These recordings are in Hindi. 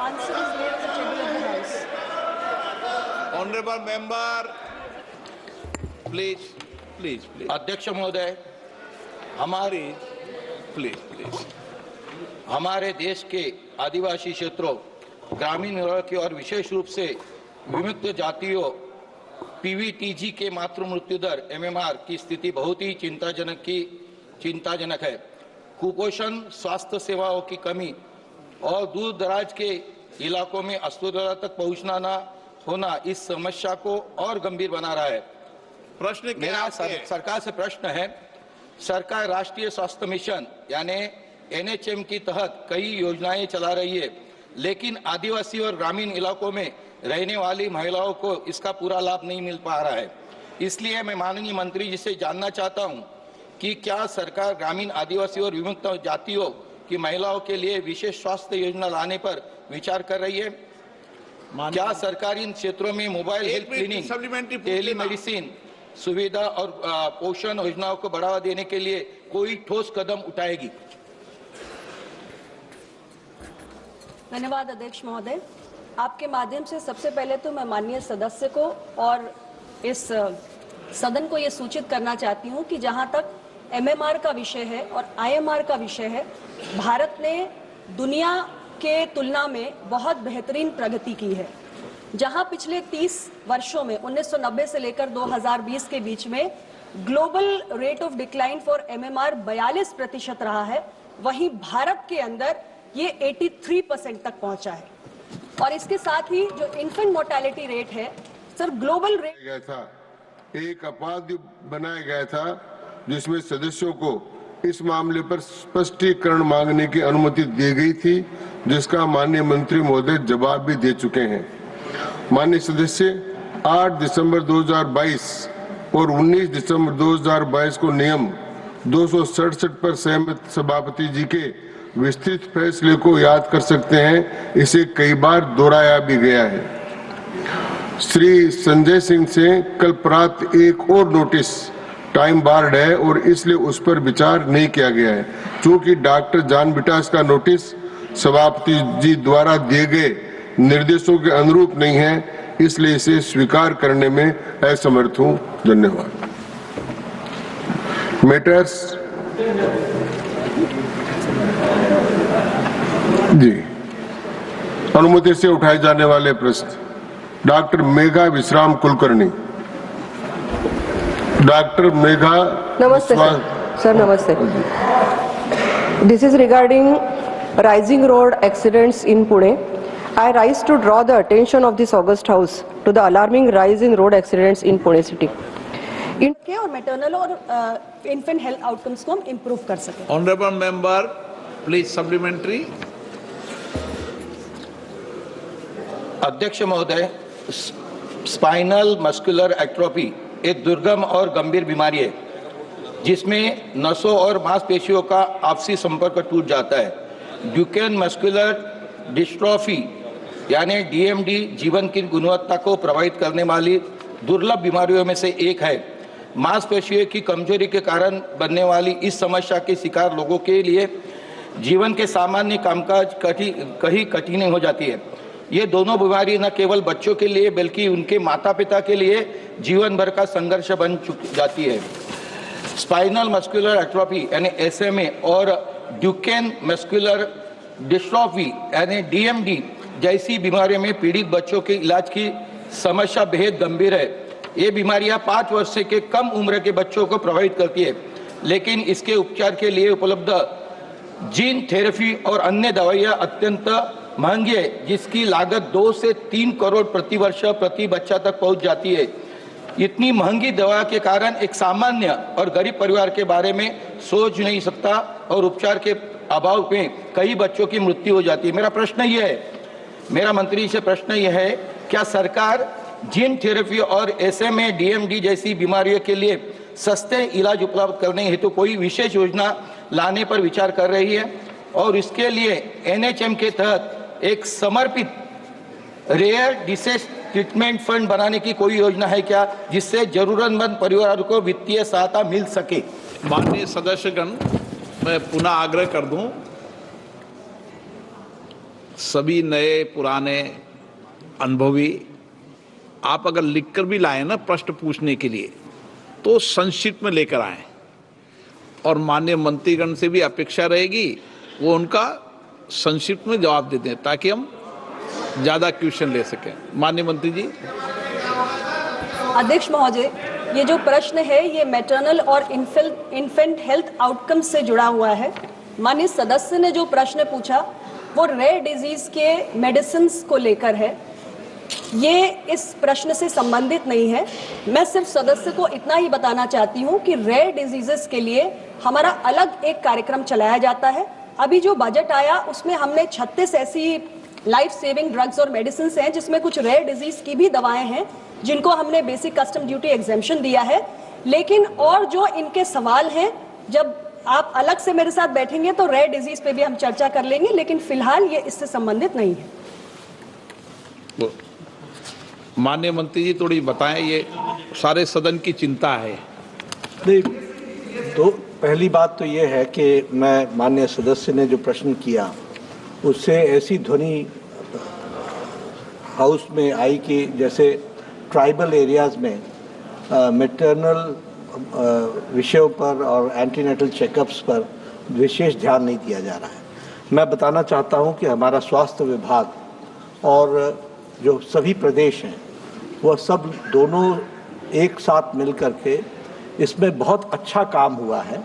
answer is laid on the table of the House. Honorable member, please. अध्यक्ष महोदय, हमारे देश के आदिवासी क्षेत्रों, ग्रामीण इलाके और विशेष रूप से विमुक्त जातियों पीवीटीजी के मातृ मृत्यु दर एमएमआर की स्थिति बहुत ही चिंताजनक है। कुपोषण, स्वास्थ्य सेवाओं की कमी और दूर दराज के इलाकों में अस्पताल तक पहुंचना न होना इस समस्या को और गंभीर बना रहा है। प्रश्न क्या मेरा है? सरकार से प्रश्न है, सरकार राष्ट्रीय स्वास्थ्य मिशन यानी एनएचएम के तहत कई योजनाएं चला रही है, लेकिन आदिवासी और ग्रामीण इलाकों में रहने वाली महिलाओं को इसका पूरा लाभ नहीं मिल पा रहा है। इसलिए मैं माननीय मंत्री जी से जानना चाहता हूं कि क्या सरकार ग्रामीण, आदिवासी और विमुक्त जातियों की महिलाओं के लिए विशेष स्वास्थ्य योजना लाने पर विचार कर रही है? क्या सरकार इन क्षेत्रों में मोबाइल हेल्थ क्लिनिक, टेलीमेडिसिन सुविधा और पोषण योजनाओं को बढ़ावा देने के लिए कोई ठोस कदम उठाएगी? धन्यवाद अध्यक्ष महोदय। आपके माध्यम से सबसे पहले तो मैं माननीय सदस्य को और इस सदन को ये सूचित करना चाहती हूँ कि जहाँ तक एमएमआर का विषय है और आईएमआर का विषय है, भारत ने दुनिया के तुलना में बहुत बेहतरीन प्रगति की है। जहां पिछले 30 वर्षों में 1990 से लेकर 2020 के बीच में global rate of decline for MMR 42% रहा है, वहीं भारत के अंदर ये 83% तक पहुंचा है। और इसके साथ ही जो इन्फेंट मोर्टेलिटी रेट है, सर ग्लोबल रेट गया था, एक अपाद्य बनाया गया था जिसमें सदस्यों को इस मामले पर स्पष्टीकरण मांगने की अनुमति दी गई थी, जिसका माननीय मंत्री महोदय जवाब भी दे चुके हैं। माननीय सदस्य 8 दिसंबर 2022 और 19 दिसंबर 2022 को नियम 267 पर सहमत सभापति जी के विस्तृत फैसले को याद कर सकते हैं। इसे कई बार दोहराया भी गया है। श्री संजय सिंह से कल प्राप्त एक और नोटिस टाइम बार्ड है और इसलिए उस पर विचार नहीं किया गया है। चूंकि डॉक्टर जान बिटास का नोटिस सभापति जी द्वारा दिए गए निर्देशों के अनुरूप नहीं है, इसलिए इसे स्वीकार करने में असमर्थ हूं। धन्यवाद। मैटर्स जी, अनुमति से उठाए जाने वाले प्रश्न। डॉक्टर मेघा विश्राम कुलकर्णी। डॉक्टर मेघा। नमस्ते सर, नमस्ते। This is regarding rising road accidents in Pune. I rise to draw the attention of this August House to the alarming rise in road accidents in Pune city. और मैटरनल और इन्फेंट हेल्थ आउटकम्स को हम इम्प्रूव कर सकें। Honorable member, please supplementary. अध्यक्ष महोदय, स्पाइनल मस्कुलर एट्रोफी एक दुर्गम और गंभीर बीमारी है जिसमें नसों और मांसपेशियों का आपसी संपर्क टूट जाता है। ड्यूकेन मस्कुलर डिस्ट्रॉफी यानी डीएमडी जीवन की गुणवत्ता को प्रभावित करने वाली दुर्लभ बीमारियों में से एक है। मांसपेशियों की कमजोरी के कारण बनने वाली इस समस्या के शिकार लोगों के लिए जीवन के सामान्य कामकाज कहीं कठिन हो जाती है। ये दोनों बीमारी न केवल बच्चों के लिए बल्कि उनके माता पिता के लिए जीवन भर का संघर्ष बन जाती है। स्पाइनल मस्कुलर एट्रोफी यानी एसएमए और ड्यूकेन मस्कुलर डिस्ट्रॉफी यानी डीएमडी जैसी बीमारियों में पीड़ित बच्चों के इलाज की समस्या बेहद गंभीर है। ये बीमारियां 5 वर्ष से के कम उम्र के बच्चों को प्रभावित करती है, लेकिन इसके उपचार के लिए उपलब्ध जीन थेरेपी और अन्य दवाइयां अत्यंत महंगी है, जिसकी लागत 2 से 3 करोड़ प्रति वर्ष प्रति बच्चा तक पहुंच जाती है। इतनी महंगी दवा के कारण एक सामान्य और गरीब परिवार के बारे में सोच नहीं सकता और उपचार के अभाव में कई बच्चों की मृत्यु हो जाती है। मेरा मंत्री से प्रश्न यह है, क्या सरकार जीन थेरेपी और एसएमए डीएमडी जैसी बीमारियों के लिए सस्ते इलाज उपलब्ध करने हेतु कोई विशेष योजना लाने पर विचार कर रही है और इसके लिए एनएचएम के तहत एक समर्पित रेयर डिसीज ट्रीटमेंट फंड बनाने की कोई योजना है क्या, जिससे जरूरतमंद परिवारों को वित्तीय सहायता मिल सके? माननीय सदस्यगण, मैं पुनः आग्रह कर दूं, सभी नए पुराने अनुभवी आप अगर लिखकर भी लाए ना प्रश्न पूछने के लिए तो संक्षिप्त में लेकर आए और माननीय मंत्रीगण से भी अपेक्षा रहेगी वो उनका संक्षिप्त में जवाब देते हैं ताकि हम ज़्यादा क्वेश्चन ले सकें। माननीय मंत्री जी। अध्यक्ष महोदय, ये जो प्रश्न है ये मैटरनल और इन्फेंट हेल्थ आउटकम से जुड़ा हुआ है। माननीय सदस्य ने जो प्रश्न पूछा वो रेयर डिजीज के मेडिसिन को लेकर है, ये इस प्रश्न से संबंधित नहीं है। मैं सिर्फ सदस्य को इतना ही बताना चाहती हूँ कि रेयर डिजीजेस के लिए हमारा अलग एक कार्यक्रम चलाया जाता है। अभी जो बजट आया उसमें हमने 36 ऐसी लाइफ सेविंग ड्रग्स और मेडिसिन हैं जिसमें कुछ रेयर डिजीज की भी दवाएं हैं जिनको हमने बेसिक कस्टम ड्यूटी एग्जेम्पशन दिया है। लेकिन और जो इनके सवाल हैं, जब आप अलग से मेरे साथ बैठेंगे तो रेयर डिजीज पे भी हम चर्चा कर लेंगे, लेकिन फिलहाल ये इससे संबंधित नहीं है। माननीय मंत्री जी थोड़ी बताएं, ये सारे सदन की चिंता है। नहीं, तो पहली बात तो ये है कि मैं माननीय सदस्य ने जो प्रश्न किया उससे ऐसी ध्वनि हाउस में आई कि जैसे ट्राइबल एरियाज में मैटरनल विषयों पर और एंटीनेटल चेकअप्स पर विशेष ध्यान नहीं दिया जा रहा है। मैं बताना चाहता हूं कि हमारा स्वास्थ्य विभाग और जो सभी प्रदेश हैं वह सब दोनों एक साथ मिल करके इसमें बहुत अच्छा काम हुआ है,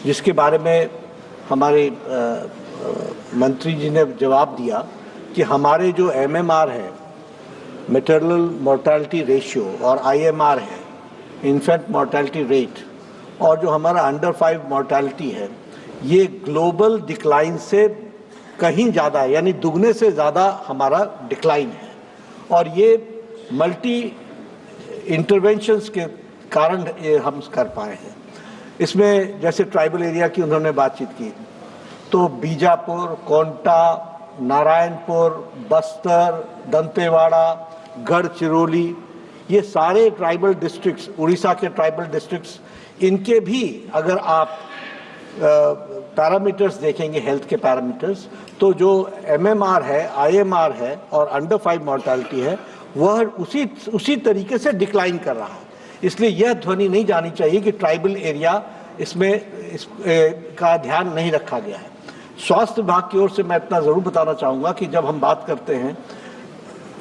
जिसके बारे में हमारे मंत्री जी ने जवाब दिया कि हमारे जो MMR है, मैटरनल मोर्टेलिटी रेशियो, और IMR है, इन्फेंट मोर्टेलिटी रेट, और जो हमारा अंडर 5 मोर्टेलिटी है, ये ग्लोबल डिक्लाइन से कहीं ज़्यादा यानी दुगने से ज़्यादा हमारा डिक्लाइन है। और ये मल्टी इंटरवेंशंस के कारण ये हम कर पाए हैं। इसमें जैसे ट्राइबल एरिया की उन्होंने बातचीत की, तो बीजापुर, कोंटा, नारायणपुर, बस्तर, दंतेवाड़ा, गढ़चिरौली, ये सारे ट्राइबल डिस्ट्रिक्ट्स, उड़ीसा के ट्राइबल डिस्ट्रिक्ट्स, इनके भी अगर आप पैरामीटर्स देखेंगे, हेल्थ के पैरामीटर्स, तो जो MMR है, IMR है और अंडर 5 मोर्टेलिटी है, वह उसी तरीके से डिक्लाइन कर रहा है। इसलिए यह ध्वनि नहीं जानी चाहिए कि ट्राइबल एरिया इसमें का ध्यान नहीं रखा गया है। स्वास्थ्य विभाग की ओर से मैं इतना ज़रूर बताना चाहूँगा कि जब हम बात करते हैं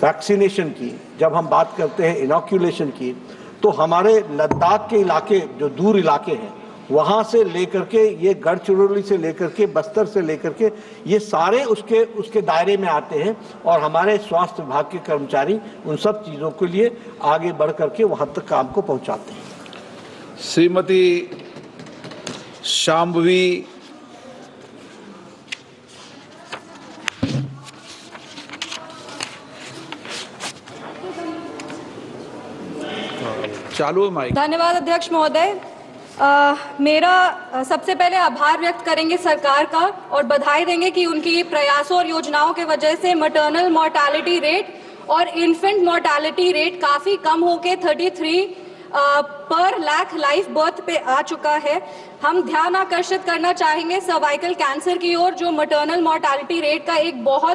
वैक्सीनेशन की, जब हम बात करते हैं इनॉक्यूलेशन की, तो हमारे लद्दाख के इलाके, जो दूर इलाके हैं, वहाँ से लेकर के ये गढ़चिरौली से लेकर के बस्तर से लेकर के ये सारे उसके दायरे में आते हैं, और हमारे स्वास्थ्य विभाग के कर्मचारी उन सब चीज़ों के लिए आगे बढ़ करके वहाँ तक काम को पहुँचाते हैं। श्रीमती शांभवी चालू है माइक। धन्यवाद अध्यक्ष महोदय। मेरा सबसे पहले आभार व्यक्त करेंगे सरकार का और बधाई देंगे कि उनकी प्रयासों और योजनाओं के वजह से मैटरनल मोर्टेलिटी रेट और इन्फेंट मोर्टेलिटी रेट काफ़ी कम होके 33 पर लाख लाइफ बर्थ पे आ चुका है। हम ध्यान आकर्षित करना चाहेंगे सर्वाइकल कैंसर की ओर, जो मैटरनल मोर्टेलिटी रेट का एक बहुत